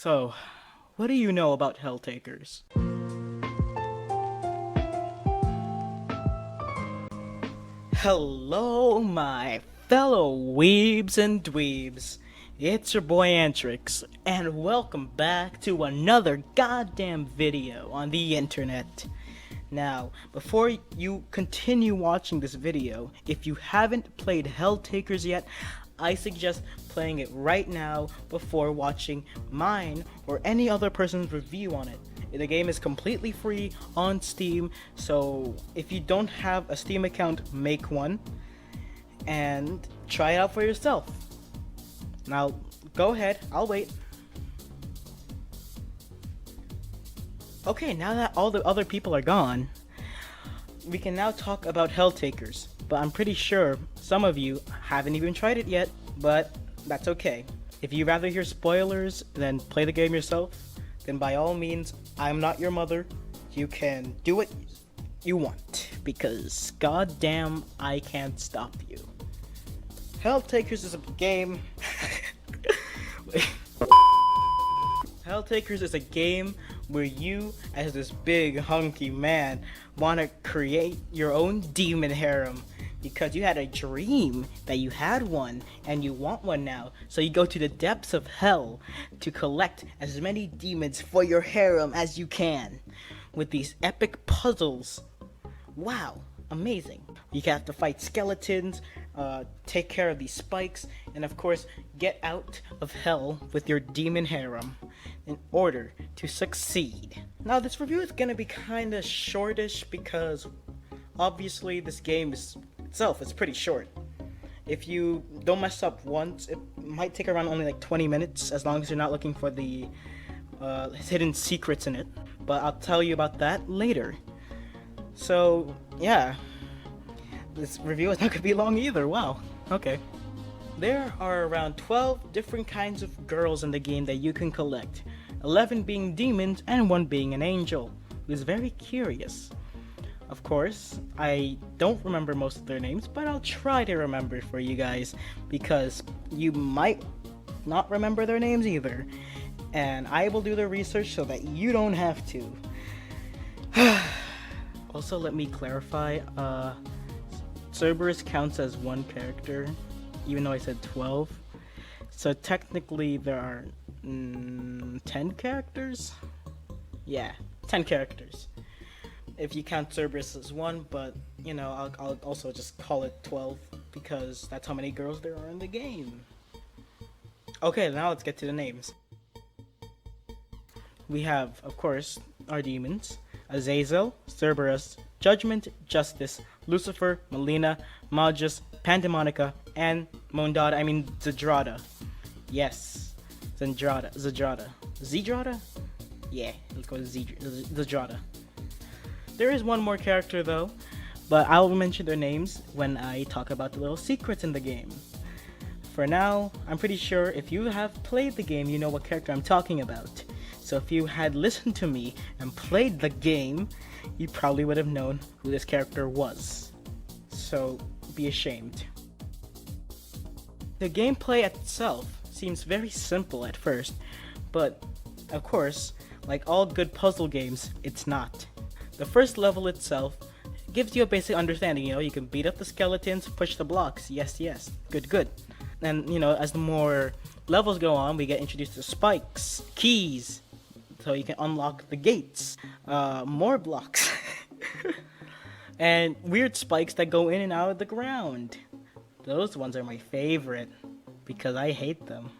So, what do you know about Helltakers? Hello, my fellow weebs and dweebs. It's your boy Antrix, and welcome back to another goddamn video on the internet. Now, before you continue watching this video, if you haven't played Helltakers yet, I suggest playing it right now before watching mine or any other person's review on it. The game is completely free on Steam, so if you don't have a Steam account, make one and try it out for yourself. Now, go ahead, I'll wait. Okay, now that all the other people are gone, we can now talk about Helltakers. But I'm pretty sure some of you haven't even tried it yet, but that's okay. If you'd rather hear spoilers than play the game yourself, then by all means, I'm not your mother. You can do what you want, because goddamn, I can't stop you. Helltakers is a game... Helltakers is a game where you, as this big hunky man, want to create your own demon harem because you had a dream that you had one and you want one now. So you go to the depths of hell to collect as many demons for your harem as you can with these epic puzzles. Wow, amazing. You have to fight skeletons, take care of these spikes, and of course get out of hell with your demon harem in order to succeed. Now this review is gonna be kinda shortish because obviously this game itself is pretty short. If you don't mess up once, it might take around only like 20 minutes as long as you're not looking for the hidden secrets in it. But I'll tell you about that later. So yeah, this review is not gonna be long either. Wow, okay. There are around 12 different kinds of girls in the game that you can collect, 11 being demons and 1 being an angel, who is very curious. Of course, I don't remember most of their names, but I'll try to remember for you guys, because you might not remember their names either, and I will do the research so that you don't have to. Also, let me clarify, Cerberus counts as 1 character, even though I said 12. So technically there are 10 characters? Yeah, 10 characters. If you count Cerberus as 1, but you know, I'll also just call it 12 because that's how many girls there are in the game. Okay, now let's get to the names. We have, of course, our demons: Azazel, Cerberus, Judgment, Justice, Lucifer, Melina, Magus, Pandemonica, and Zedrada. Yes, Zedrada? Yeah, let's go with Zedrada. There is one more character though, but I will mention their names when I talk about the little secrets in the game. For now, I'm pretty sure if you have played the game, you know what character I'm talking about. So if you had listened to me and played the game, you probably would have known who this character was. So be ashamed. The gameplay itself seems very simple at first, but of course, like all good puzzle games, it's not. The first level itself gives you a basic understanding, you know, you can beat up the skeletons, push the blocks, yes, good. And, you know, as the more levels go on, we get introduced to spikes, keys, so you can unlock the gates, more blocks, and weird spikes that go in and out of the ground. Those ones are my favorite, because I hate them.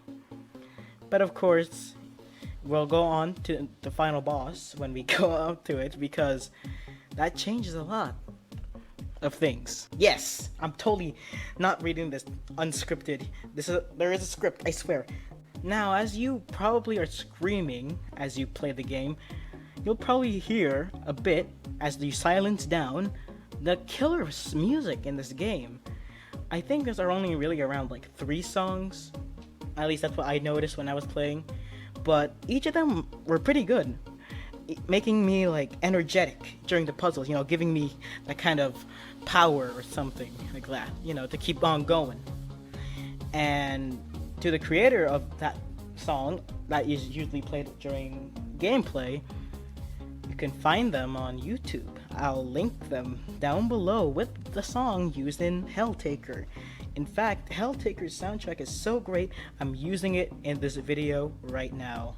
But of course, we'll go on to the final boss when we go up to it, because that changes a lot of things. Yes, I'm totally not reading this unscripted. There is a script, I swear. Now, as you probably are screaming as you play the game, you'll probably hear a bit as you silence down the killer music in this game. I think there's only really around like 3 songs. At least that's what I noticed when I was playing. But each of them were pretty good, making me like energetic during the puzzles, you know, giving me that kind of power or something like that, you know, to keep on going. And to the creator of that song, that is usually played during gameplay, you can find them on YouTube. I'll link them down below with the song used in Helltaker. In fact, Helltaker's soundtrack is so great, I'm using it in this video right now.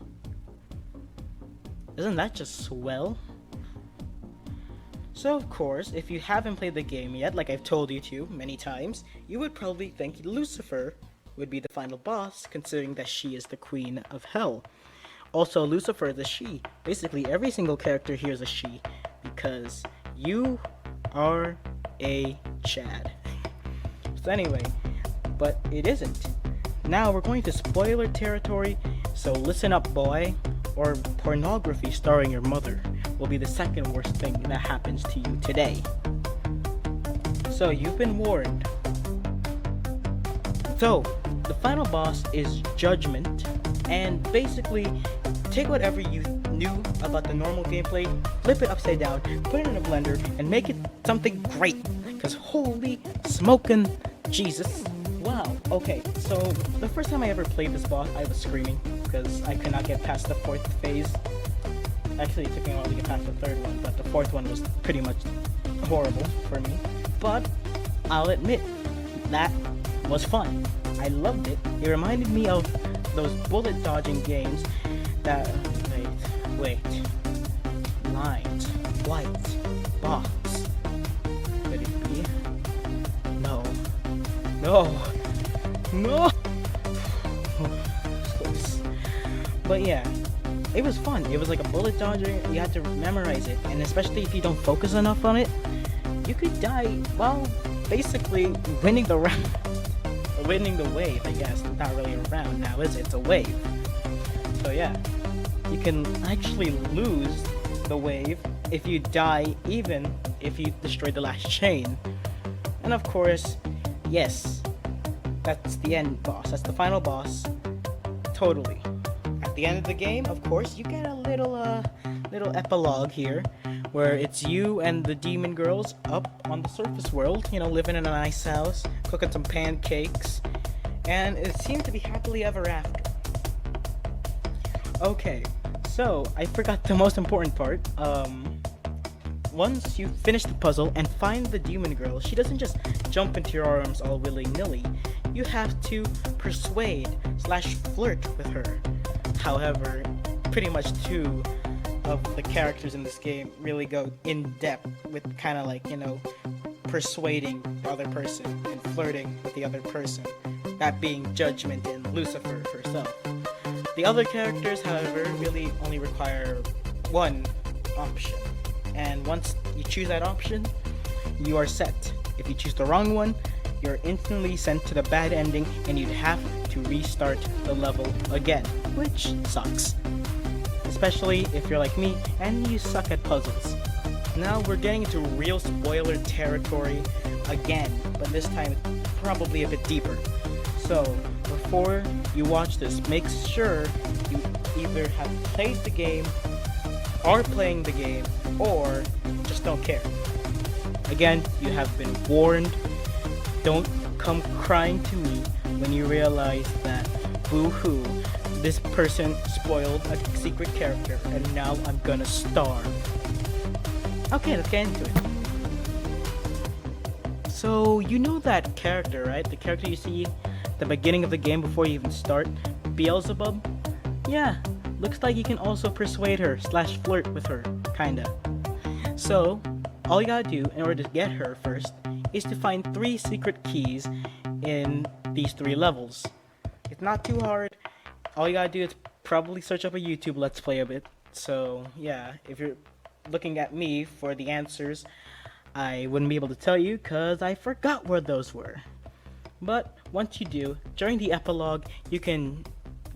Isn't that just swell? So of course, if you haven't played the game yet, like I've told you to many times, you would probably think Lucifer would be the final boss, considering that she is the queen of hell. Also, Lucifer is a she. Basically, every single character here is a she, because you are a Chad. So anyway, but it isn't. Now we're going to spoiler territory, so listen up, boy. Or pornography starring your mother will be the second worst thing that happens to you today. So you've been warned. So, the final boss is Judgment, and basically, take whatever you knew about the normal gameplay, flip it upside down, put it in a blender, and make it something great. Because holy smokin' Jesus. Wow, okay, so the first time I ever played this boss, I was screaming because I could not get past the 4th phase. Actually, it took me a while to get past the 3rd one, but the 4th one was pretty much horrible for me. But I'll admit, that was fun. I loved it. It reminded me of those bullet dodging games that... Wait. Lines. White. Box. Could it be? No. But yeah, it was fun. It was like a bullet dodger. You had to memorize it, and especially if you don't focus enough on it, you could die while basically winning the round. Winning the wave, I guess. It's not really a round now, is it? It's a wave. So yeah, you can actually lose the wave if you die, even if you destroy the last chain. And of course, yes, that's the end boss. That's the final boss. Totally. At the end of the game, of course, you get a little epilogue here, where it's you and the demon girls up on the surface world, you know, living in a nice house, cooking some pancakes, and it seemed to be happily ever after. Okay, so I forgot the most important part. Once you finish the puzzle and find the demon girl, she doesn't just jump into your arms all willy-nilly. You have to persuade/flirt with her. However, pretty much two of the characters in this game really go in depth with kind of like, you know, persuading the other person and flirting with the other person. That being Judgment and Lucifer herself. The other characters, however, really only require one option. And once you choose that option, you are set. If you choose the wrong one, you're instantly sent to the bad ending and you'd have to restart the level again, which sucks. Especially if you're like me and you suck at puzzles. Now we're getting into real spoiler territory again, but this time it's probably a bit deeper. So before you watch this, make sure you either have played the game, are playing the game, or just don't care. Again, you have been warned. Don't come crying to me when you realize that, boo-hoo, this person spoiled a secret character and now I'm gonna starve. Okay, let's get into it. So, you know that character, right? The character you see at the beginning of the game before you even start? Beelzebub? Yeah, looks like you can also persuade her/flirt with her, kinda. So, all you gotta do in order to get her first is to find 3 secret keys in these 3 levels. It's not too hard. All you gotta do is probably search up a YouTube Let's Play of it. So, yeah, if you're looking at me for the answers, I wouldn't be able to tell you because I forgot where those were. But once you do, during the epilogue, you can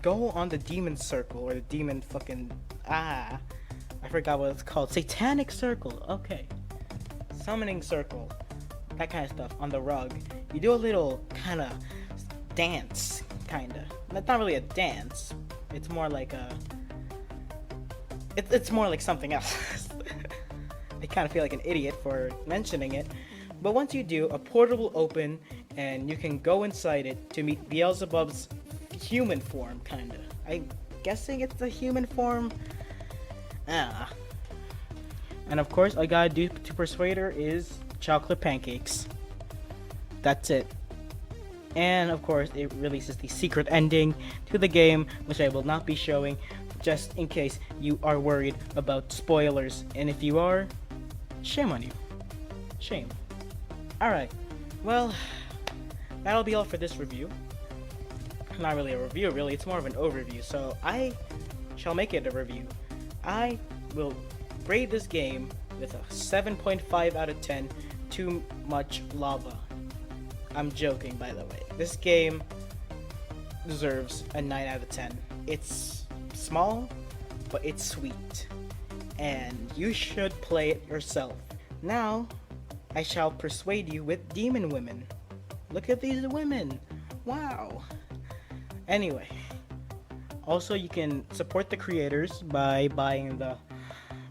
go on the demon circle, or the demon I forgot what it's called. Satanic circle, okay. Summoning circle, that kind of stuff on the rug. You do a little kind of dance, kinda. That's not really a dance. It's more like a... It's more like something else. I kind of feel like an idiot for mentioning it. But once you do, a portal will open and you can go inside it to meet Beelzebub's human form, kinda. I guessing it's the human form. Ah. And of course, all I gotta do to persuade her is chocolate pancakes. That's it. And of course, it releases the secret ending to the game, which I will not be showing, just in case you are worried about spoilers. And if you are, shame on you. Shame. Alright, well, that'll be all for this review. Not really a review, really, it's more of an overview, so I shall make it a review. I will rate this game with a 7.5 out of 10, too much lava. I'm joking, by the way. This game deserves a 9 out of 10. It's small, but it's sweet. And you should play it yourself. Now, I shall persuade you with demon women. Look at these women. Wow. Anyway. Also, you can support the creators by buying the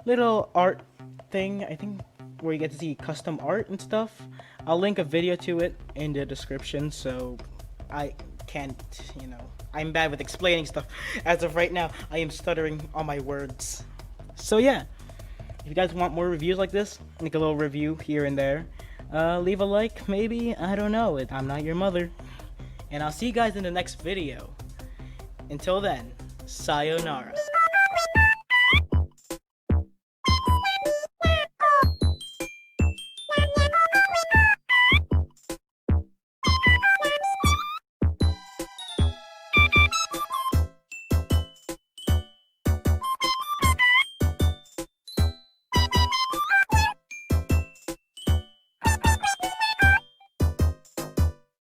little art thing, I think, where you get to see custom art and stuff. I'll link a video to it in the description, so I can't, I'm bad with explaining stuff. As of right now, I am stuttering on my words. So yeah, if you guys want more reviews like this, make a little review here and there. Leave a like, maybe, I don't know, I'm not your mother. And I'll see you guys in the next video. Until then, sayonara.